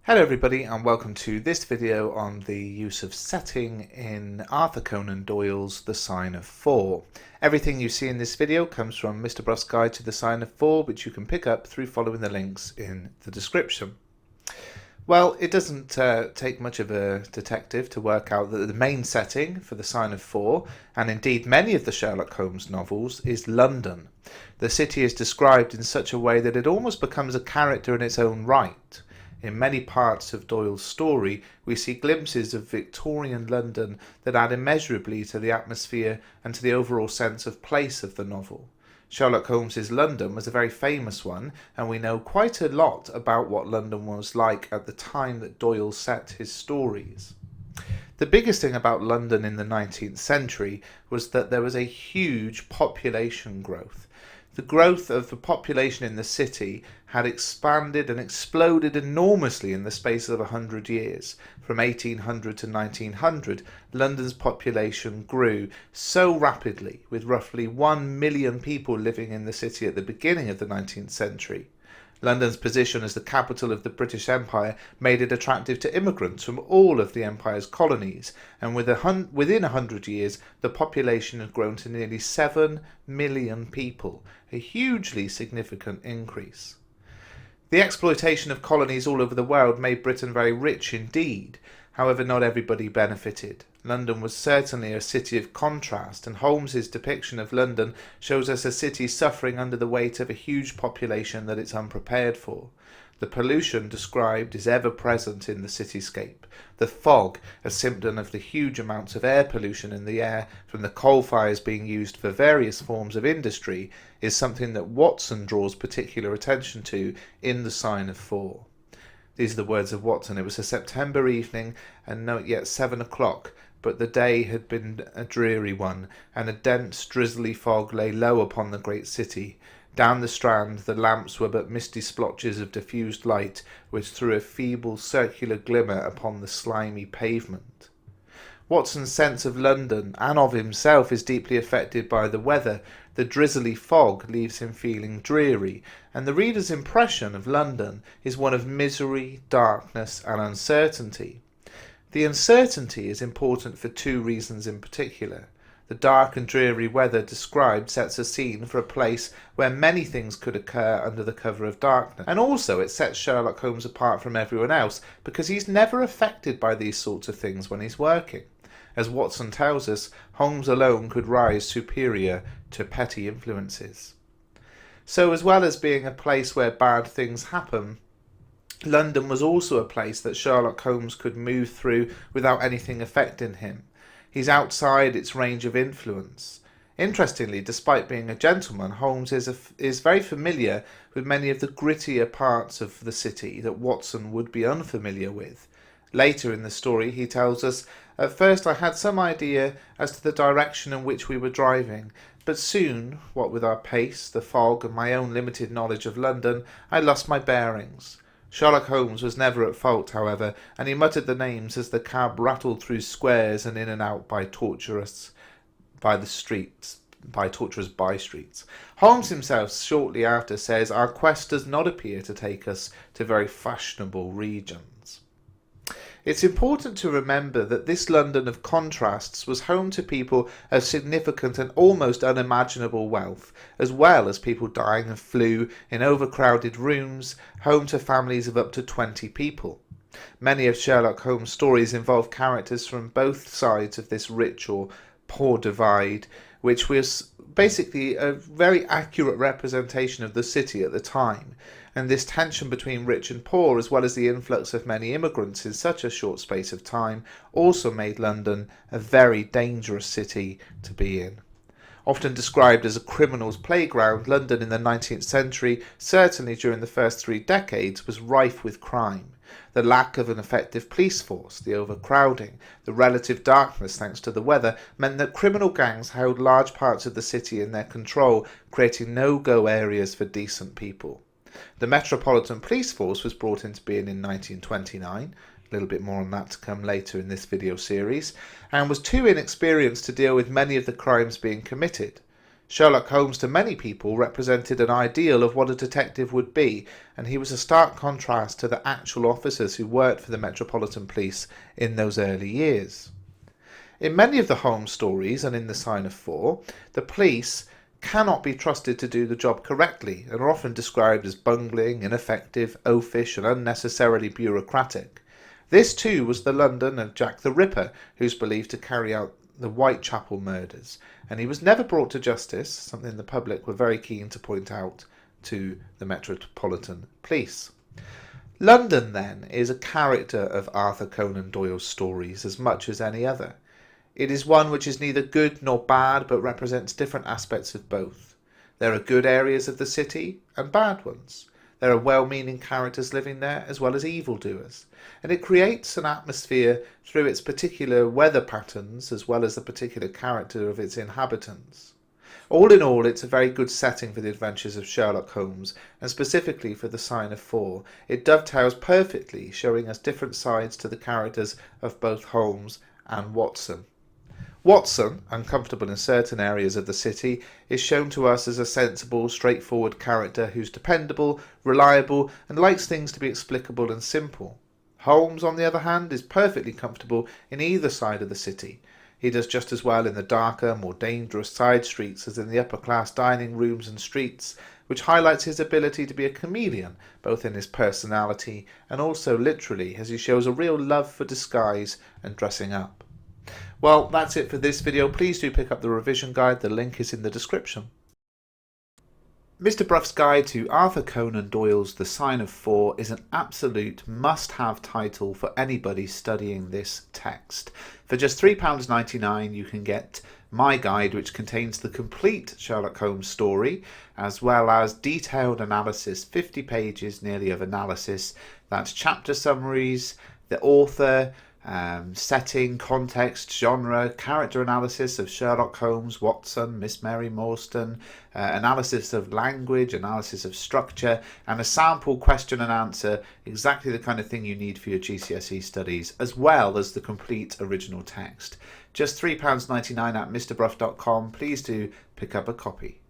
Hello everybody and welcome to this video on the use of setting in Arthur Conan Doyle's The Sign of Four. Everything you see in this video comes from Mr. Bruff's Guide to the Sign of Four, which you can pick up through following the links in the description. Well, it doesn't take much of a detective to work out that the main setting for The Sign of Four, and indeed many of the Sherlock Holmes novels, is London. The city is described in such a way that it almost becomes a character in its own right. In many parts of Doyle's story, we see glimpses of Victorian London that add immeasurably to the atmosphere and to the overall sense of place of the novel. Sherlock Holmes's London was a very famous one, and we know quite a lot about what London was like at the time that Doyle set his stories. The biggest thing about London in the 19th century was that there was a huge population growth. The growth of the population in the city had expanded and exploded enormously in the space of 100 years. From 1800 to 1900, London's population grew so rapidly, with roughly 1 million people living in the city at the beginning of the 19th century. London's position as the capital of the British Empire made it attractive to immigrants from all of the empire's colonies, and within 100 years the population had grown to nearly 7 million people, a hugely significant increase. The exploitation of colonies all over the world made Britain very rich indeed. However, not everybody benefited. London was certainly a city of contrast, and Holmes's depiction of London shows us a city suffering under the weight of a huge population that it's unprepared for. The pollution described is ever present in the cityscape. The fog, a symptom of the huge amounts of air pollution in the air from the coal fires being used for various forms of industry, is something that Watson draws particular attention to in The Sign of Four. These are the words of Watson. It was a September evening and not yet 7 o'clock, but the day had been a dreary one, and a dense drizzly fog lay low upon the great city. Down the Strand the lamps were but misty splotches of diffused light, which threw a feeble circular glimmer upon the slimy pavement. Watson's sense of London and of himself is deeply affected by the weather. The drizzly fog leaves him feeling dreary, and the reader's impression of London is one of misery, darkness, and uncertainty. The uncertainty is important for two reasons in particular. The dark and dreary weather described sets a scene for a place where many things could occur under the cover of darkness, and also it sets Sherlock Holmes apart from everyone else because he's never affected by these sorts of things when he's working. As Watson tells us, Holmes alone could rise superior to petty influences. So as well as being a place where bad things happen, London was also a place that Sherlock Holmes could move through without anything affecting him. He's outside its range of influence. Interestingly, despite being a gentleman, Holmes is very familiar with many of the grittier parts of the city that Watson would be unfamiliar with. Later in the story he tells us, "At first I had some idea as to the direction in which we were driving, but soon, what with our pace, the fog, and my own limited knowledge of London, I lost my bearings." Sherlock Holmes was never at fault, however, and he muttered the names as the cab rattled through squares and in and out by tortuous by streets. Holmes himself shortly after says, "Our quest does not appear to take us to very fashionable regions." It's important to remember that this London of contrasts was home to people of significant and almost unimaginable wealth, as well as people dying of flu in overcrowded rooms, home to families of up to 20 people. Many of Sherlock Holmes' stories involve characters from both sides of this rich or poor divide, which was basically a very accurate representation of the city at the time. And this tension between rich and poor, as well as the influx of many immigrants in such a short space of time, also made London a very dangerous city to be in. Often described as a criminal's playground, London in the 19th century, certainly during the first 3 decades, was rife with crime. The lack of an effective police force, the overcrowding, the relative darkness thanks to the weather, meant that criminal gangs held large parts of the city in their control, creating no-go areas for decent people. The Metropolitan Police Force was brought into being in 1929, a little bit more on that to come later in this video series, and was too inexperienced to deal with many of the crimes being committed. Sherlock Holmes to many people represented an ideal of what a detective would be, and he was a stark contrast to the actual officers who worked for the Metropolitan Police in those early years. In many of the Holmes stories and in The Sign of Four, the police cannot be trusted to do the job correctly and are often described as bungling, ineffective, oafish and unnecessarily bureaucratic. This too was the London of Jack the Ripper, who's believed to carry out the Whitechapel murders, and he was never brought to justice, something the public were very keen to point out to the Metropolitan Police. London, then, is a character of Arthur Conan Doyle's stories as much as any other. It is one which is neither good nor bad, but represents different aspects of both. There are good areas of the city and bad ones. There are well-meaning characters living there as well as evildoers, and it creates an atmosphere through its particular weather patterns as well as the particular character of its inhabitants. All in all, it's a very good setting for the adventures of Sherlock Holmes, and specifically for The Sign of Four. It dovetails perfectly, showing us different sides to the characters of both Holmes and Watson. Watson, uncomfortable in certain areas of the city, is shown to us as a sensible, straightforward character who's dependable, reliable, and likes things to be explicable and simple. Holmes, on the other hand, is perfectly comfortable in either side of the city. He does just as well in the darker, more dangerous side streets as in the upper-class dining rooms and streets, which highlights his ability to be a chameleon, both in his personality and also literally, as he shows a real love for disguise and dressing up. Well, that's it for this video. Please do pick up the revision guide. The link is in the description. Mr. Bruff's Guide to Arthur Conan Doyle's The Sign of Four is an absolute must-have title for anybody studying this text. For just £3.99 you can get my guide, which contains the complete Sherlock Holmes story, as well as detailed analysis, 50 pages nearly of analysis. That's chapter summaries, the author, setting, context, genre, character analysis of Sherlock Holmes, Watson, Miss Mary Morstan, analysis of language, analysis of structure, and a sample question and answer, exactly the kind of thing you need for your GCSE studies, as well as the complete original text. Just £3.99 at mrbruff.com. Please do pick up a copy.